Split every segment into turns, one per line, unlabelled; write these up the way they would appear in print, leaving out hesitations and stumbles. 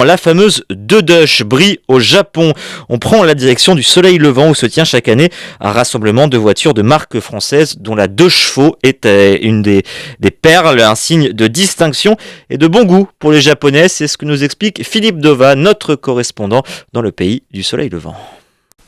La fameuse Dedush brille au Japon. On prend la direction du Soleil Levant où se tient chaque année un rassemblement de voitures de marque française dont la 2 chevaux est une des perles, un signe de distinction et de bon goût pour les Japonais. C'est ce que nous explique Philippe Dova, notre correspondant dans le pays du Soleil Levant.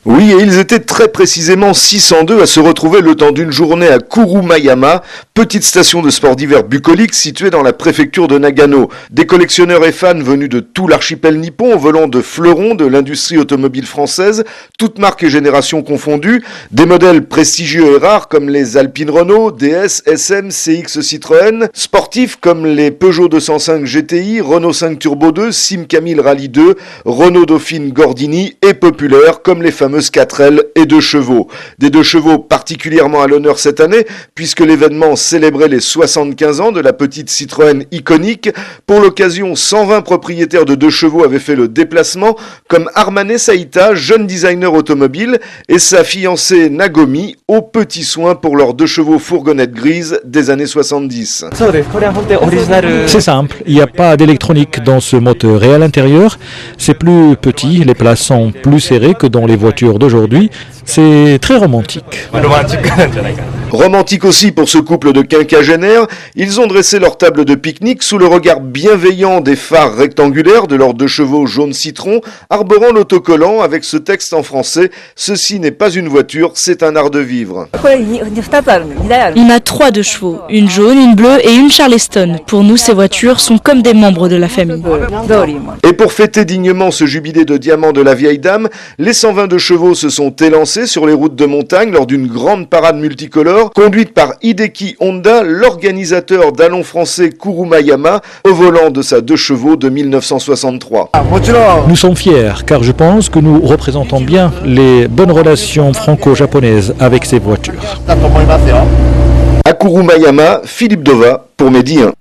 Oui, et ils étaient très précisément 602 à se retrouver le temps d'une journée à Kurumayama, petite station de sport d'hiver bucolique située dans la préfecture de Nagano. Des collectionneurs et fans venus de tout l'archipel nippon, volant de fleurons de l'industrie automobile française, toutes marques et générations confondues, des modèles prestigieux et rares comme les Alpine Renault, DS, SM, CX Citroën, sportifs comme les Peugeot 205 GTI, Renault 5 Turbo 2, Simca 1000 Rallye 2, Renault Dauphine Gordini et populaires comme les fameuses 4L et 2 chevaux. Des 2 chevaux particulièrement à l'honneur cette année, puisque l'événement célébrait les 75 ans de la petite Citroën iconique. Pour l'occasion, 120 propriétaires de 2 chevaux avaient fait le déplacement, comme Armane Saïta, jeune designer automobile, et sa fiancée Nagomi, aux petits soins pour leurs 2 chevaux fourgonnettes grises des années 70.
C'est simple, il n'y a pas d'électronique dans ce moteur et à l'intérieur, c'est plus petit, les places sont plus serrées que dans les voitures d'aujourd'hui, c'est très romantique.
Romantique aussi pour ce couple de quinquagénaires, ils ont dressé leur table de pique-nique sous le regard bienveillant des phares rectangulaires de leurs 2 chevaux jaune citron, arborant l'autocollant avec ce texte en français « Ceci n'est pas une voiture, c'est un art de vivre ».
On a 3 de chevaux, une jaune, une bleue et une Charleston. Pour nous, ces voitures sont comme des membres de la famille.
Et pour fêter dignement ce jubilé de diamant de la vieille dame, les 122 chevaux se sont élancés sur les routes de montagne lors d'une grande parade multicolore conduite par Hideki Honda, l'organisateur d'Allons français Kurumayama, au volant de sa 2 chevaux de 1963.
Nous sommes fiers car je pense que nous représentons bien les bonnes relations franco-japonaises avec ces voitures.
À Kurumayama, Philippe Dova pour Medi 1.